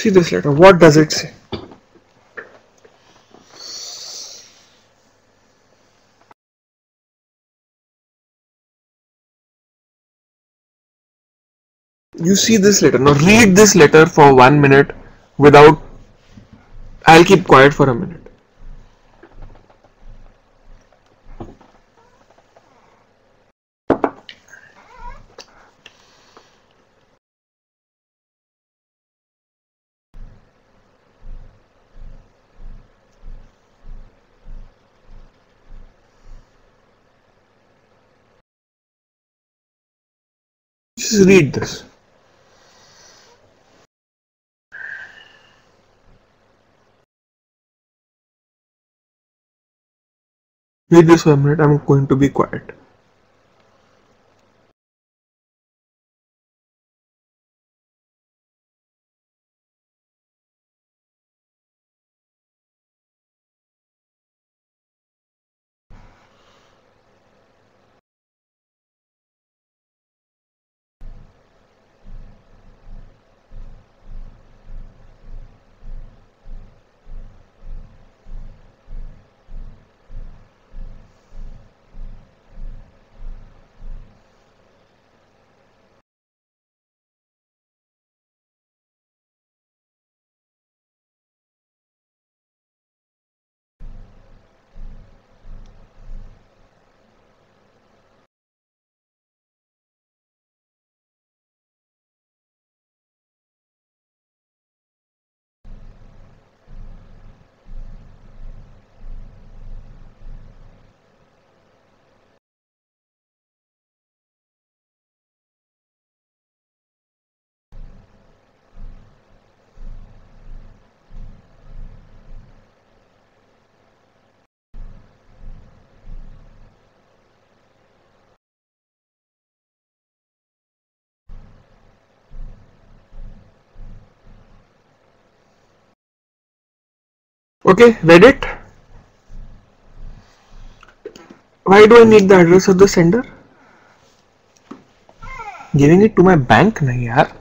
See this letter. What does it say? You see this letter. Now read this letter for 1 minute without. I'll keep quiet for a minute. Just read this. Read this for a minute. I'm going to be quiet. Okay, read it. Why do I need the address of the sender? Giving it to my bank? Nahi yaar.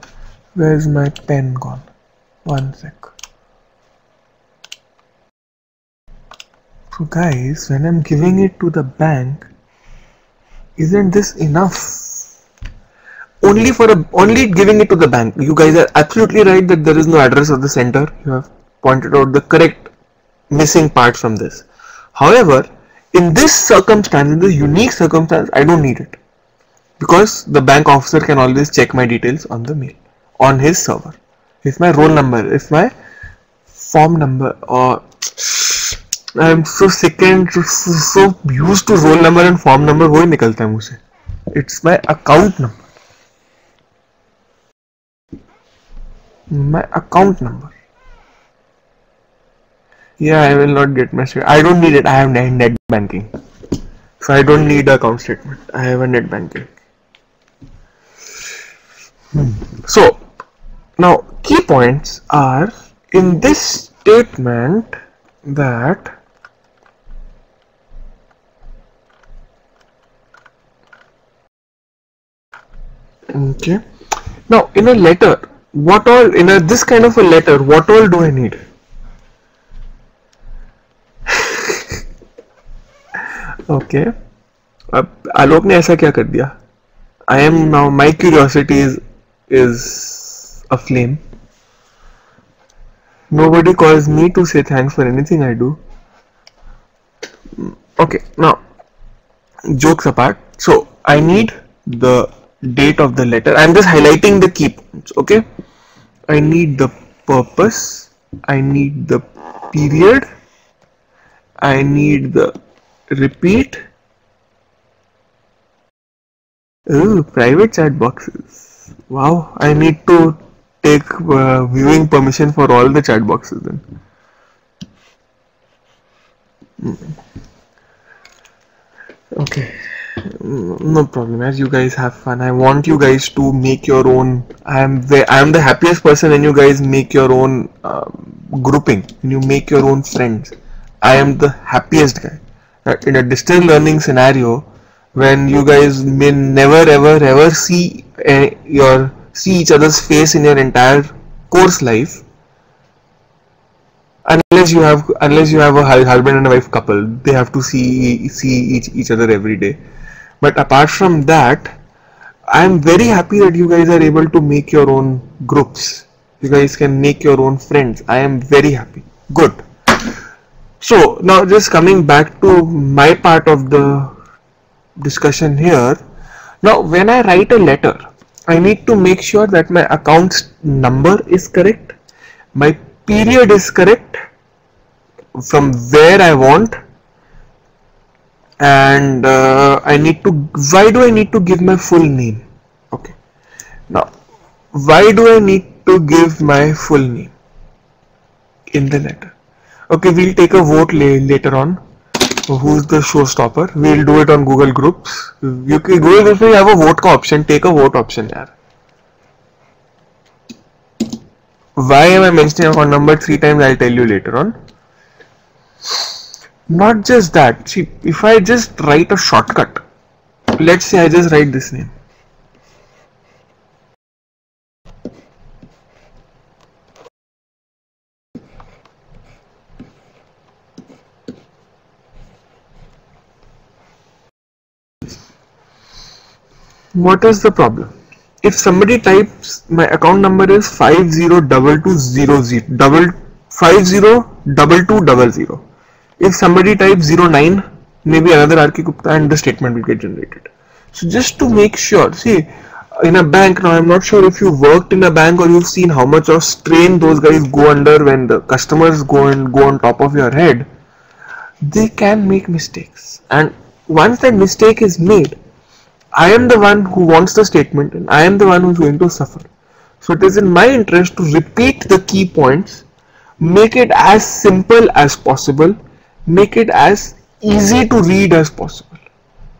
Where's my pen gone? 1 sec. So guys, when I'm giving it to the bank, isn't this enough? Only giving it to the bank. You guys are absolutely right that there is no address of the sender. You have pointed out the correct missing part from this. However, in this circumstance, in this unique circumstance, I don't need it, because the bank officer can always check my details on the mail, on his server. If my roll number, if my form number, or I'm so sick and so used to roll number and form number, वो ही निकलता है मुझे से. It's my account number. My account number. Yeah, I will not get my statement. I don't need it. I have net banking. So I don't need account statement. I have a net banking. So now key points are in this statement that okay. Now in a letter, what all this kind of a letter, what all do I need? Okay अब आलोक ने ऐसा क्या कर दिया? I am now, my curiosity is aflame. Nobody calls me to say thanks for anything I do. Okay, now jokes apart, so I need the date of the letter. I'm just highlighting the key points. Okay, I need the purpose, I need the period, I need the repeat. Ooh, private chat boxes. Wow, I need to take viewing permission for all the chat boxes then. Okay, no problem. As you guys have fun, I want you guys to make your own. I am the happiest person when you guys make your own grouping. When you make your own friends, I am the happiest guy. In a distance learning scenario, when you guys may never ever see each other's face in your entire course life, unless you have a husband and a wife couple, they have to see each other every day. But apart from that, I am very happy that you guys are able to make your own groups. You guys can make your own friends. I am very happy. Good. So now just coming back to my part of the discussion here. Now when I write a letter, I need to make sure that my account's number is correct, my period is correct from where I want, and why do I need to give my full name? Okay, now why do I need to give my full name in the letter? Okay, we'll take a vote later on. Who's the showstopper? We'll do it on Google Groups. You can Google Groups में have a vote का option. Take a vote option यार. Why am I mentioning account number 3 times? I'll tell you later on. Not just that. See, if I just write a shortcut, let's say I just write this name. What is the problem? If somebody types my account number is 502200. If somebody types 09, maybe another RK Gupta, and the statement will get generated. So just to make sure, see, in a bank, now I'm not sure if you worked in a bank or you've seen how much of strain those guys go under when the customers go on top of your head. They can make mistakes, and once that mistake is made, I am the one who wants the statement and I am the one who is going to suffer. So it is in my interest to repeat the key points, make it as simple as possible, make it as easy to read as possible.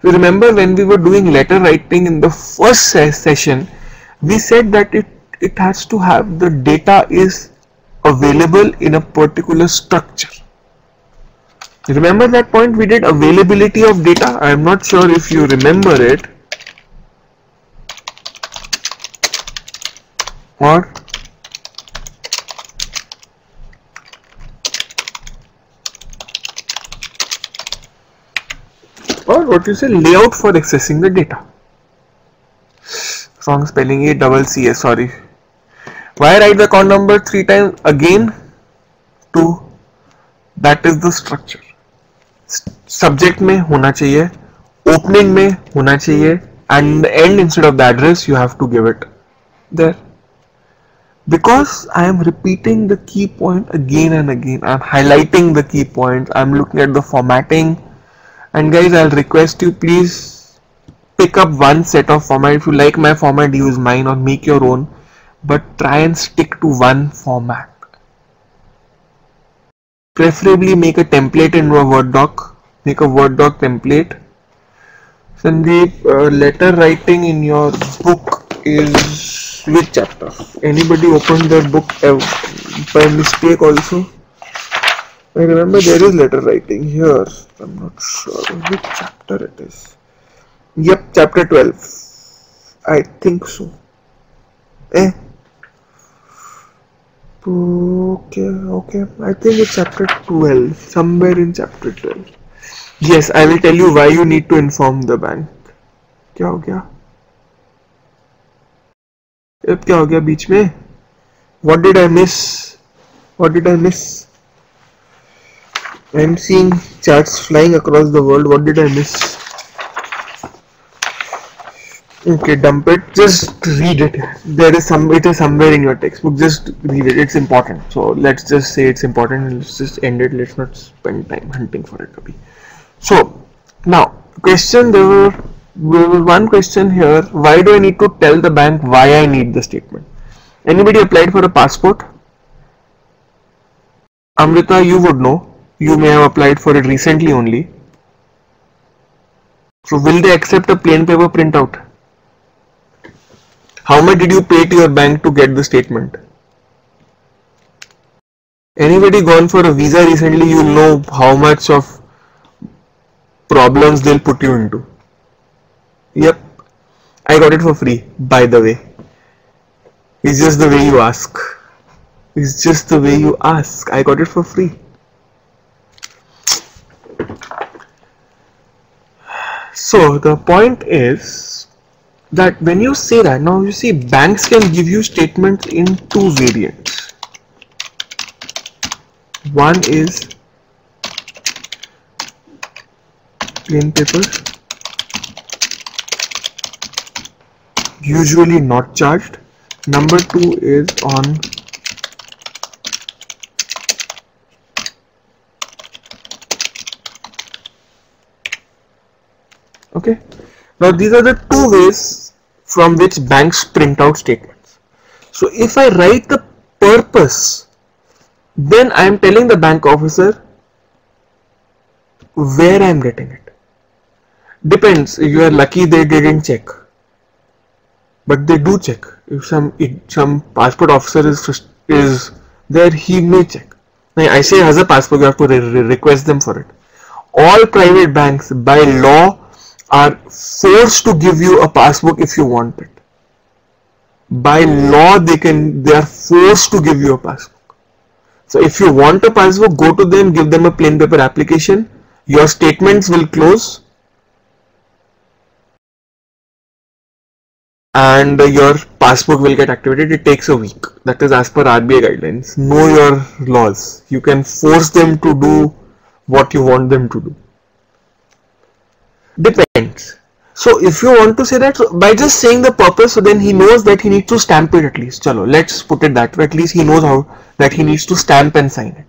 So remember when we were doing letter writing in the first session, we said that it has to have the data is available in a particular structure. Remember that point we did availability of data? I am not sure if you remember it. Or what you say, layout for accessing the data. Wrong spelling, ACCS, sorry. Why write the account number 3 times again? That is the structure. Subject में होना चाहिए, opening में होना चाहिए, and the end instead of the address you have to give it there. Because I am repeating the key point again and again, I am highlighting the key points, I am looking at the formatting, and guys, I'll request you please pick up one set of format. If you like my format, use mine or make your own, but try and stick to one format. Preferably make a template into a Word doc, make a Word doc template. Sandeep, letter writing in your book is which chapter? Anybody opened that book by mistake also? I remember there is letter writing here. I'm not sure which chapter it is. Yep, chapter 12. I think so. Okay. I think it's chapter 12. Somewhere in chapter 12. Yes, I will tell you why you need to inform the bank. क्या हो गया? अब क्या हो गया बीच में? What did I miss? I'm seeing chats flying across the world. What did I miss? Okay, dump it. Just read it. It is somewhere in your textbook. Just read it. It's important. So let's just say it's important and let's just end it. Let's not spend time hunting for it. So now, question, there was one question here. Why do I need to tell the bank why I need the statement? Anybody applied for a passport? Amrita, you would know. You may have applied for it recently only. So will they accept a plain paper printout? How much did you pay to your bank to get the statement? Anybody gone for a visa recently, you know how much of problems they'll put you into. Yep, I got it for free, by the way. It's just the way you ask. I got it for free. So the point is that when you say that, now you see banks can give you statements in two variants. One is plain paper, usually not charged. Number two is on okay. Now these are the two ways from which banks print out statements. So if I write the purpose, then I am telling the bank officer where I am getting it. Depends, if you are lucky they didn't check, but they do check. If some passport officer is there, he may check. Now, I say as a passport you have to request them for it. All private banks by law are forced to give you a passbook if you want it. By law they are forced to give you a passbook. So if you want a passbook, go to them, give them a plain paper application, your statements will close and your passbook will get activated. It takes a week. That is as per RBI guidelines. Know your laws. You can force them to do what you want them to do. Depends. So if you want to say that, so by just saying the purpose, so then he knows that he needs to stamp it at least. Chalo, let's put it that way. At least he knows how that he needs to stamp and sign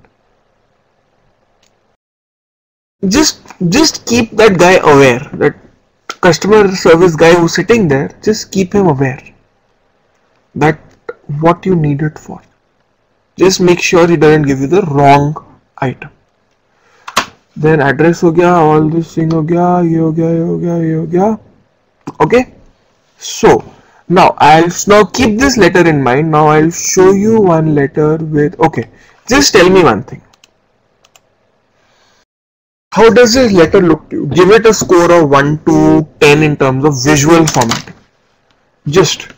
it. Just keep that guy aware, that customer service guy who's sitting there, just keep him aware that what you need it for. Just make sure he doesn't give you the wrong item. Then address हो गया, all this thing हो गया, ये हो गया, ये हो गया, ये हो गया. Okay. So now I'll keep this letter in mind. Now I'll show you one letter with. Okay. Just tell me one thing. How does this letter look to you? Give it a score of 1 to 10 in terms of visual formatting. Just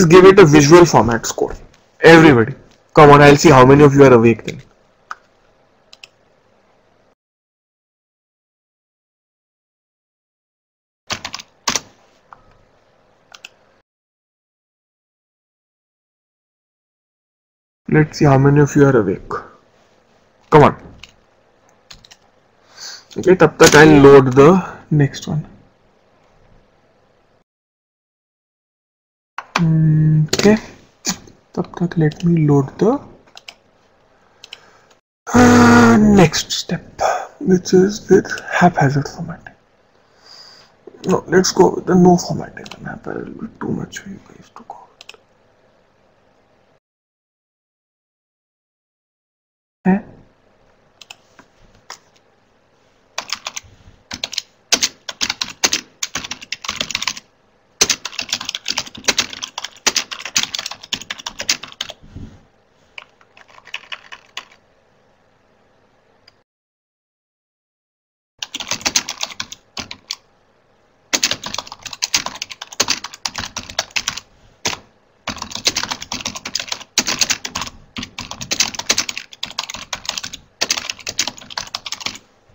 give it a visual format score. Everybody. Come on, I'll see how many of you are awake then. Let's see how many of you are awake. Come on. Okay, tab tak I'll load the next one. Okay, tab tak let me load the next step, which is with haphazard formatting. No, let's go with the no formatting. Haphazard will be too much for you guys to go with. Okay.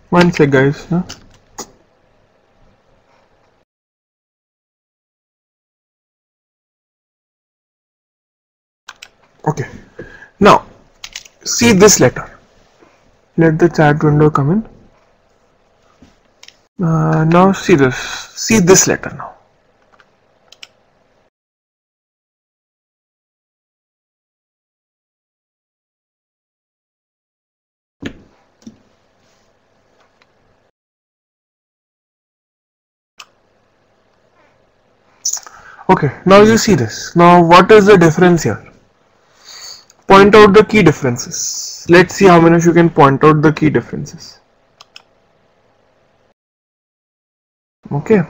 One sec guys. Huh? Okay, now see this letter. Let the chat window come in. Now see this letter now. Okay, now you see this. Now what is the difference here? Point out the key differences. Let's see how many of you can point out the key differences. Okay.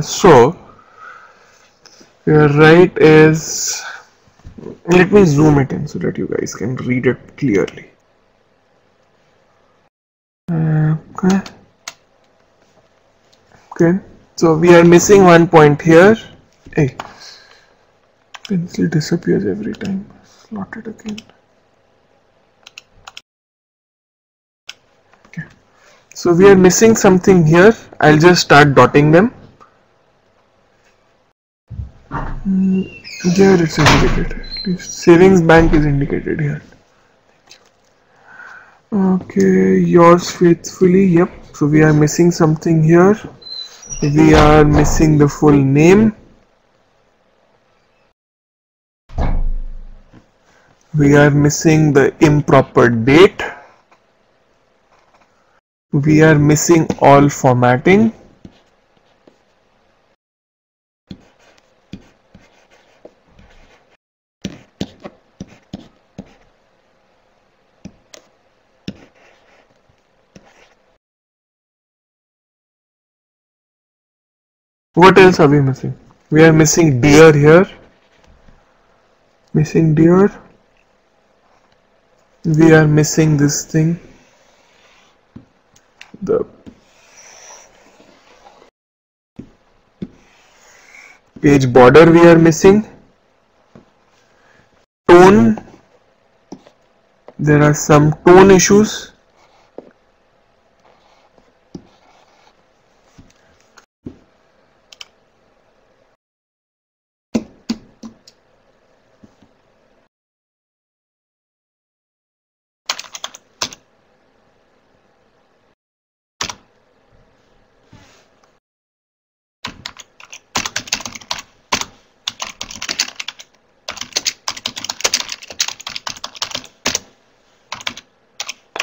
So your right is, let me zoom it in so that you guys can read it clearly. Okay. Okay. So we are missing one point here. Hey, pencil disappears every time. Not it again. Okay. So we are missing something here. I'll just start dotting them. There it's indicated. Savings bank is indicated here. Okay, yours faithfully. Yep. So we are missing something here. We are missing the full name. We are missing the improper date. We are missing all formatting. What else are we missing? We are missing dear here. Missing dear. We are missing this thing. The page border we are missing. Tone. There are some tone issues.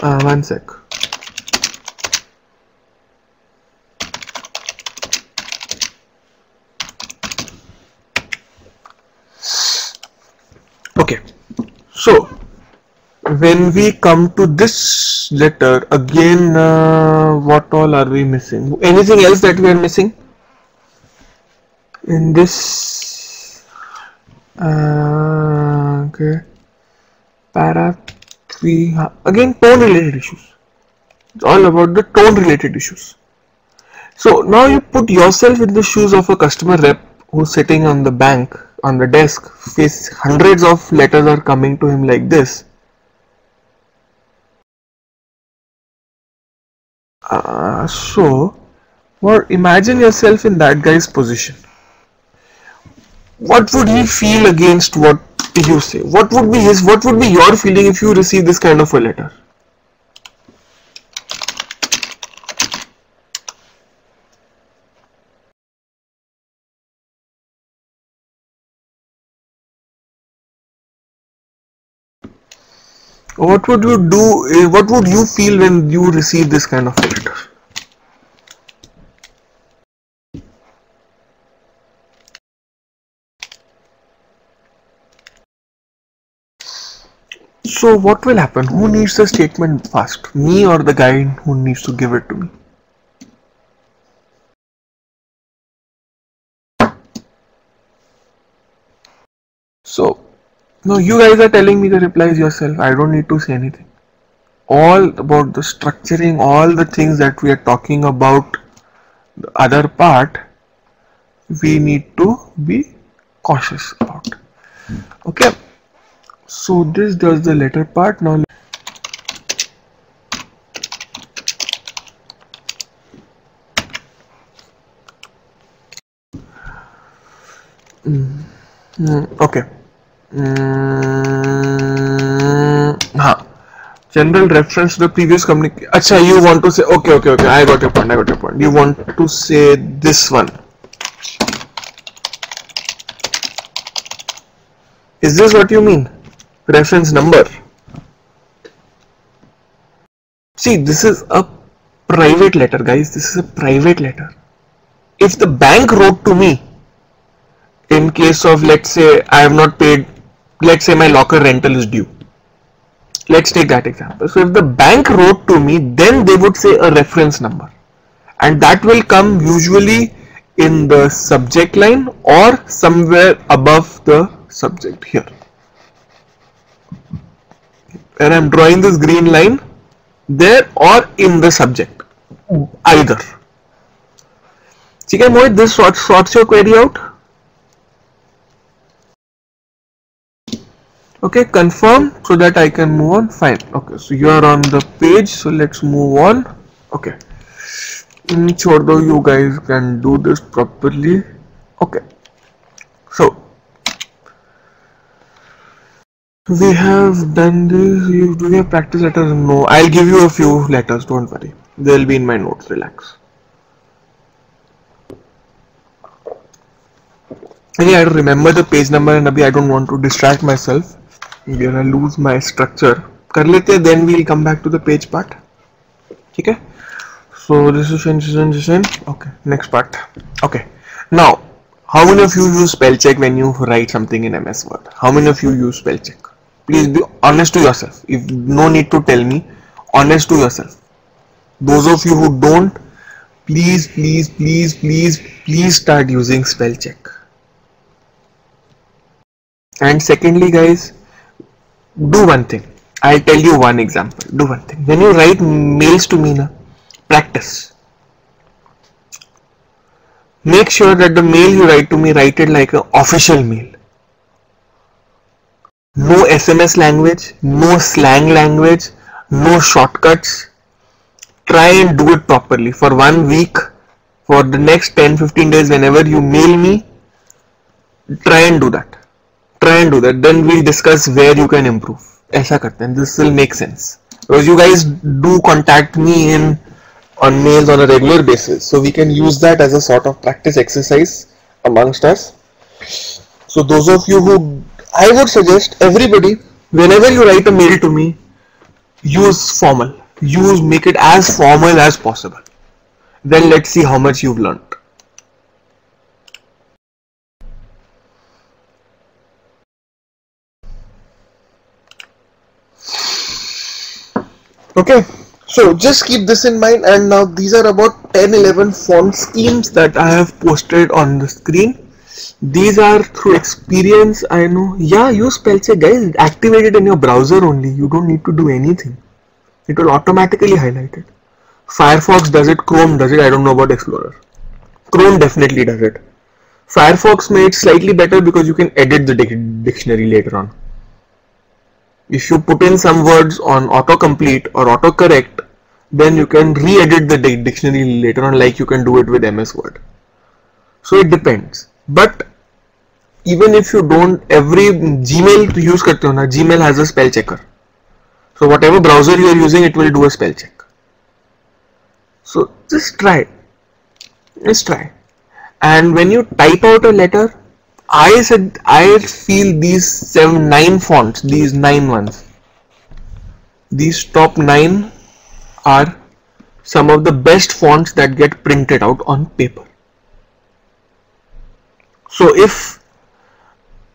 One sec. Okay, so when we come to this letter again, what all are we missing? Anything else that we are missing in this? Okay, para 3. Again, tone related issues. It's all about the tone related issues. So now you put yourself in the shoes of a customer rep who's sitting on the bank, on the desk, face hundreds of letters are coming to him like this. Or imagine yourself in that guy's position. What would he feel against what you say? What would be your feeling if you receive this kind of a letter? What would you do? What would you feel when you receive this kind of a letter? So what will happen? Who needs the statement first? Me or the guy who needs to give it to me? So now you guys are telling me the replies yourself. I don't need to say anything. All about the structuring, all the things that we are talking about, the other part, we need to be cautious about. Okay. So this does the letter part. Now okay. General reference to the previous communication. Acha, you want to say, okay, I got your point. You want to say this one. Is this what you mean? Reference number. See, this is a private letter, guys. This is a private letter. If the bank wrote to me, in case of, let's say, I have not paid, let's say my locker rental is due. Let's take that example. So if the bank wrote to me, then they would say a reference number, and that will come usually in the subject line or somewhere above the subject here. And I'm drawing this green line there or in the subject, either. Okay, Mohit, this sorts your query out. Okay, confirm so that I can move on. Fine. Okay, so you are on the page, so let's move on. Okay, छोड़ दो, you guys can do this properly. Okay, so we have done this. Do we have practice letters? No, I'll give you a few letters, don't worry, they'll be in my notes, relax. Okay, I remember the page number and abhi I don't want to distract myself. I'm gonna lose my structure. कर लेते हैं, then we'll come back to the page part. ठीक है? So this is okay, next part. Okay, now how many of you use spell check when you write something in MS Word? How many of you use spell check? Please be honest to yourself. If no need to tell me, honest to yourself. Those of you who don't, please start using spell check. And secondly, guys, do one thing. I'll tell you one example. Do one thing. When you write mails to me, practice. Make sure that the mail you write to me, write it like an official mail. No SMS language, no slang language, no shortcuts. Try and do it properly for 1 week. For the next 10-15 days, whenever you mail me, try and do that. Then we'll discuss where you can improve. ऐसा करते हैं. This will make sense. Because you guys do contact me on mails on a regular basis. So we can use that as a sort of practice exercise amongst us. So those of you who, I would suggest everybody, whenever you write a mail to me, use formal. Make it as formal as possible. Then let's see how much you've learned. Okay, so just keep this in mind, and now these are about 10-11 font schemes that I have posted on the screen. These are through experience, I know. Yeah, use spell check, guys. Activate it in your browser only. You don't need to do anything. It will automatically highlight it. Firefox does it, Chrome does it. I don't know about Explorer. Chrome definitely does it. Firefox made it slightly better because you can edit the dictionary later on. If you put in some words on autocomplete or autocorrect, then you can re-edit the dictionary later on, like you can do it with MS Word. So it depends. But even if you don't, every Gmail to use करते हो ना, Gmail has a spell checker. So whatever browser you are using, it will do a spell check. So just try. And when you type out a letter, I feel these 9 fonts, these 9 ones, these top 9 are some of the best fonts that get printed out on paper. So if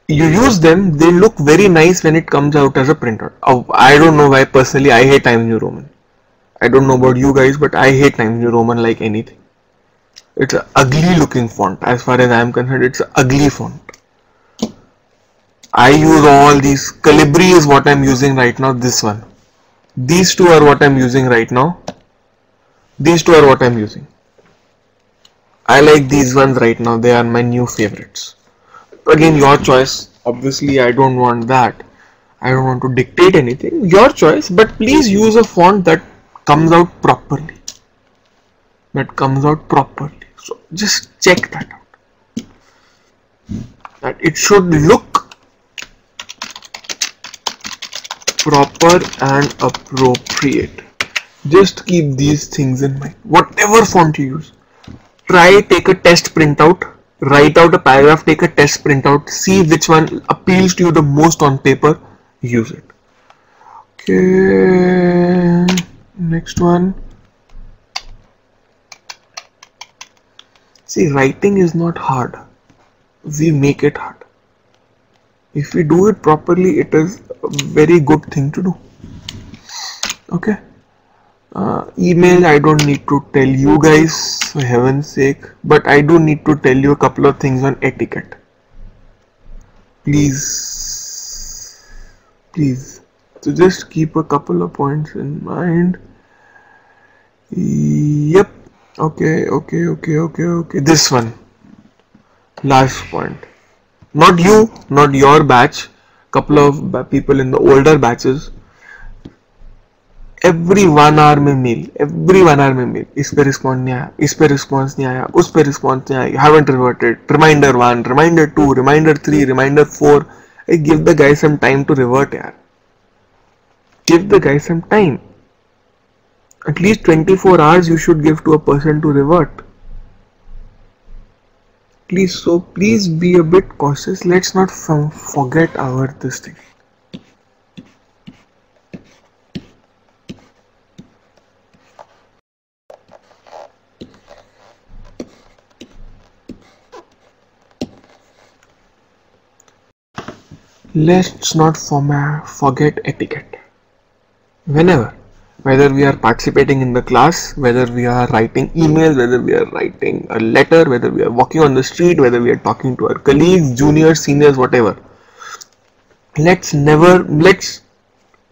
you use them, they look very nice when it comes out as a printout. I don't know why personally I hate Times New Roman. I don't know about you guys, but I hate Times New Roman like anything. It's an ugly looking font. As far as I am concerned, it's an ugly font. I use all these. Calibri is what I'm using right now. This one. These two are what I'm using right now. These two are what I'm using. I like these ones right now. They are my new favorites. Again, your choice. Obviously, I don't want that. I don't want to dictate anything. Your choice. But please use a font that comes out properly. So just check that out. That it should look proper and appropriate. Just keep these things in mind. Whatever font you use, take a test printout, write out a paragraph, take a test printout, see which one appeals to you the most on paper, use it. Okay, next one. See, writing is not hard. We make it hard. If we do it properly, it is a very good thing to do. Okay. Email, I don't need to tell you guys, for heaven's sake, but I do need to tell you a couple of things on etiquette. Please. So just keep a couple of points in mind. Yep. Okay. This one. Last point. Not you, not your batch. couple of people in the older batches, every 1 hour में mail, इस पे respond नहीं आया, इस पे response नहीं आया, उस पे रिस्पॉन्स नहीं आया, haven't reverted, reminder 1, reminder 2, reminder 3, reminder 4. I give the guy some time to revert यार. Give the guy some time. At least 24 hours you should give to a person to revert. Please be a bit cautious. Let's not forget this thing. Let's not forget etiquette. Whether we are participating in the class, whether we are writing emails, whether we are writing a letter, whether we are walking on the street, whether we are talking to our colleagues, juniors, seniors, whatever. Let's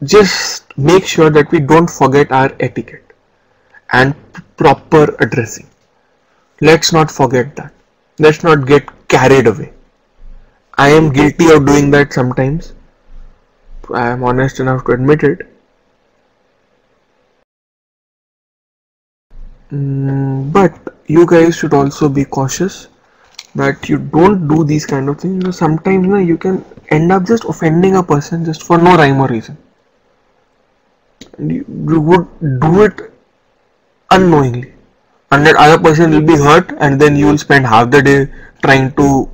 just make sure that we don't forget our etiquette and proper addressing. Let's not forget that. Let's not get carried away. I am guilty of doing that sometimes. I am honest enough to admit it. But you guys should also be cautious that you don't do these kind of things. Sometimes you can end up just offending a person just for no rhyme or reason. And you would do it unknowingly. And that other person will be hurt, and then you will spend half the day trying to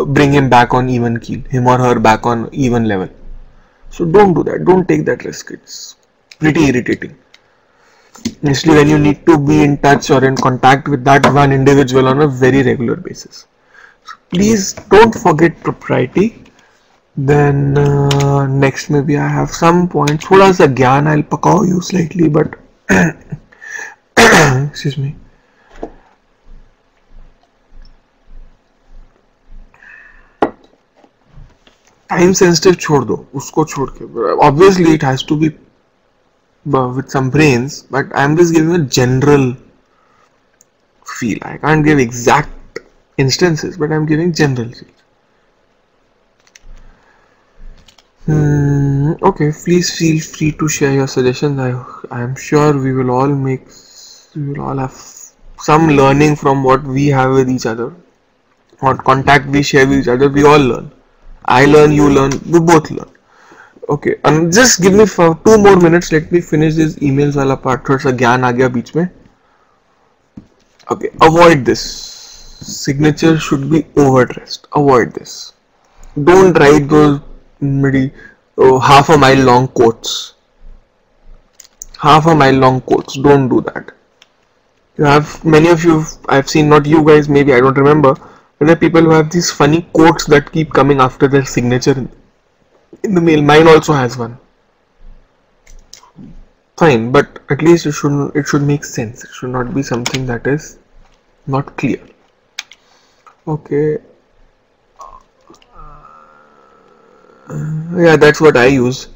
bring him back on even keel, him or her back on even level. So don't do that. Don't take that risk. It's pretty irritating. Especially when you need to be in touch or in contact with that one individual on a very regular basis. So please don't forget propriety. Then next maybe I have some points. Thoda sa gyan I'll pakao you slightly, but excuse me. Time sensitive छोड़ दो, उसको छोड़ के. Obviously it has to be with some brains, but I'm just giving a general feel. I can't give exact instances, but I'm giving general feel. Okay, please feel free to share your suggestions. I am sure we will all have some learning from what we have with each other, what contact we share with each other. We all learn. I learn, you learn, we both learn. Okay, and just give me 2 more minutes. Let me finish this emails wala part. थोड़ा सा ज्ञान आ गया बीच में. Okay, avoid this. Signature should be overdressed. Avoid this. Don't write those half a mile long quotes. Don't do that. You have many of you. I've seen, not you guys. Maybe I don't remember. But there are people who have these funny quotes that keep coming after their signature in the mail. Mine also has one. Fine, but at least it should make sense. It should not be something that is not clear. Okay. Yeah, that's what I use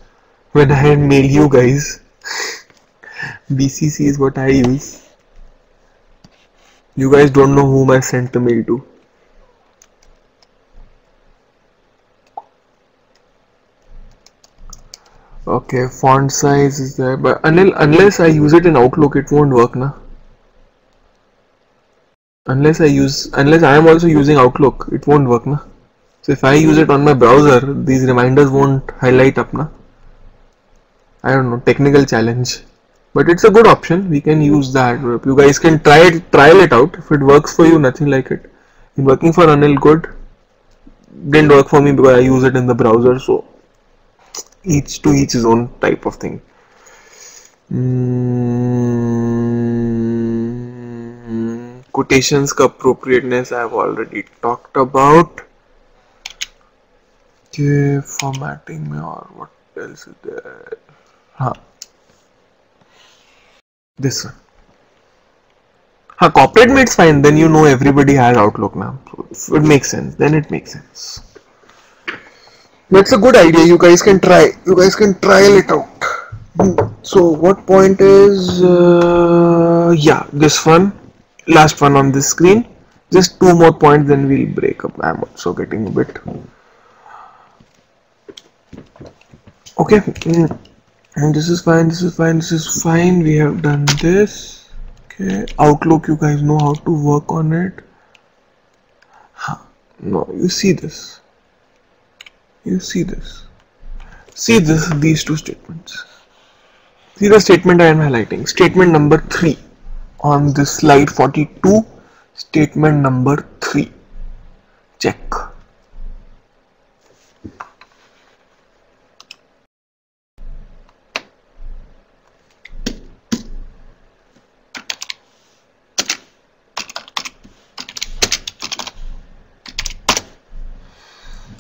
when I mail you guys. BCC is what I use. You guys don't know whom I sent the mail to. Okay, font size is there, but unless I use it in Outlook, it won't work, na. Unless I am also using Outlook, it won't work, na. So if I use it on my browser, these reminders won't highlight up, na. I don't know, technical challenge, but it's a good option. We can use that. You guys can trial it out. If it works for you, nothing like it. It's working for Anil, good. Didn't work for me because I use it in the browser, so each to each his own type of thing. Quotations ka appropriateness I have already talked about. Okay, formatting mein or what else is there? This one. Corporate mates fine. Then you know everybody has Outlook now. So it makes sense. Then it makes sense. That's a good idea. You guys can try. You guys can trial it out. So what point is? Yeah, this one, last one on this screen. Just 2 more points, then we'll break up. I'm also getting a bit Okay, and this is fine, this is fine, this is fine. We have done this. Okay, Outlook, you guys know how to work on it. No, you see this. You see this. See this, these two statements. See the statement I am highlighting. Statement number 3 on this slide 42. Statement number 3. Check.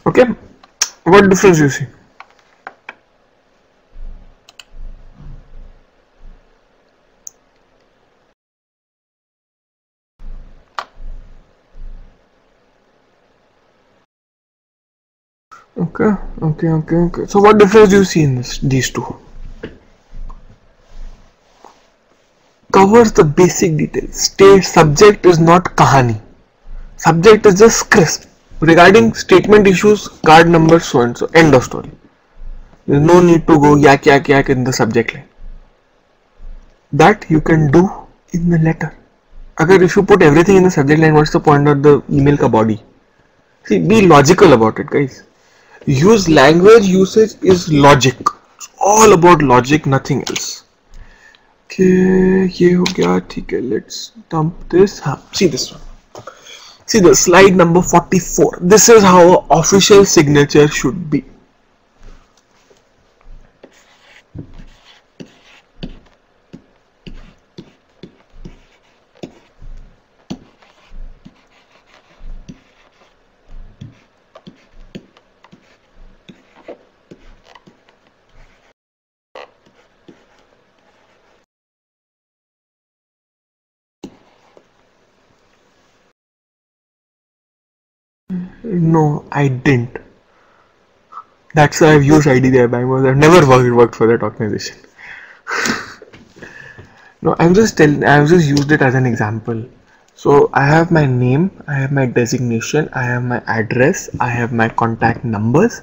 Okay, what difference you see? Okay. So what difference do you see in these two? Covers the basic details. State subject is not kahani. Subject is just crisp. Regarding statement issues, card number so and so. End of story. There is no need to go yak in the subject line. That you can do in the letter. Agar if you put everything in the subject line, what's the point of the email ka body? See, be logical about it, guys. Use language usage is logic. It's all about logic, nothing else. Okay, ये हो गया, ठीक है. Let's dump this. See this one. See the slide number 44. This is how an official signature should be. No, I didn't. That's why I've used IDBI Bank. I've never worked for that organization. No, I've just used it as an example. So I have my name, I have my designation, I have my address, I have my contact numbers.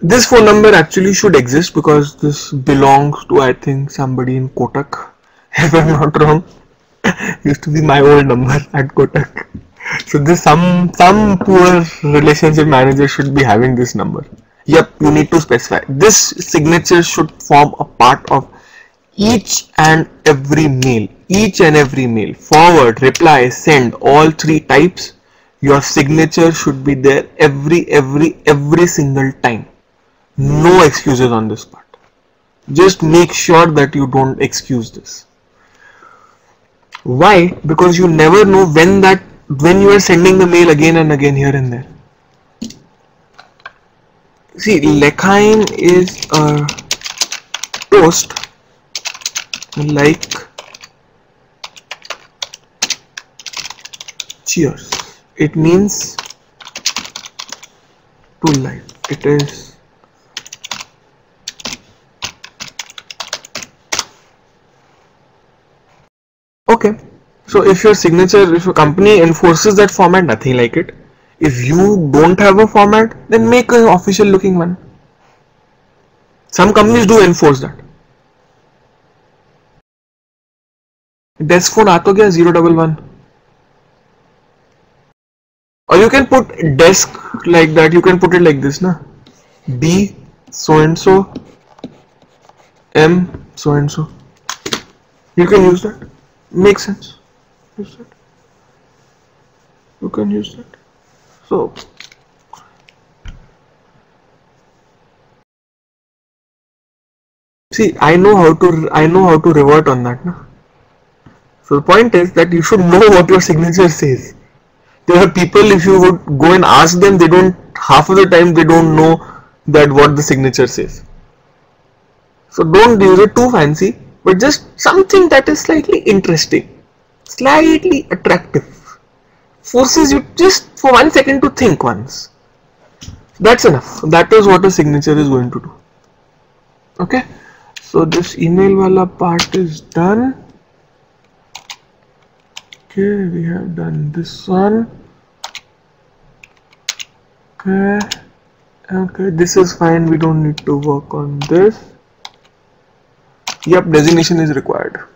This phone number actually should exist because this belongs to, I think, somebody in Kotak, if I'm not wrong. Used to be my old number at Kotak. So this some poor relationship manager should be having this number. Yep, you need to specify. This signature should form a part of each and every mail. Each and every mail. Forward, reply, send, all three types. Your signature should be there every single time. No excuses on this part. Just make sure that you don't excuse this. Why? Because you never know when you are sending the mail again and again here and there. See, Lekhaim is a toast like cheers. It means to life. It is okay. So if your company enforces that format, nothing like it. If you don't have a format, then make an official looking one. Some companies do enforce that. Desk phone aato gaya 011. Or you can put desk like that. You can put it like this, na? B so and so, M so and so. You can use that. Makes sense. Use that. You can use that. So see, I know how to revert on that, na? So the point is that you should know what your signature says. There are people, if you would go and ask them, half of the time they don't know that what the signature says. So don't use it too fancy, but just something that is slightly interesting, slightly attractive, forces you just for 1 second to think once. That's enough. That is what a signature is going to do. Okay, so this email wala part is done. Okay, we have done this one. Okay, Okay, this is fine, we don't need to work on this. Yep, designation is required.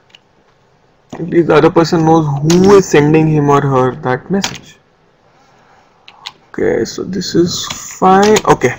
At least the other person knows who is sending him or her that message. Okay, so this is fine. Okay,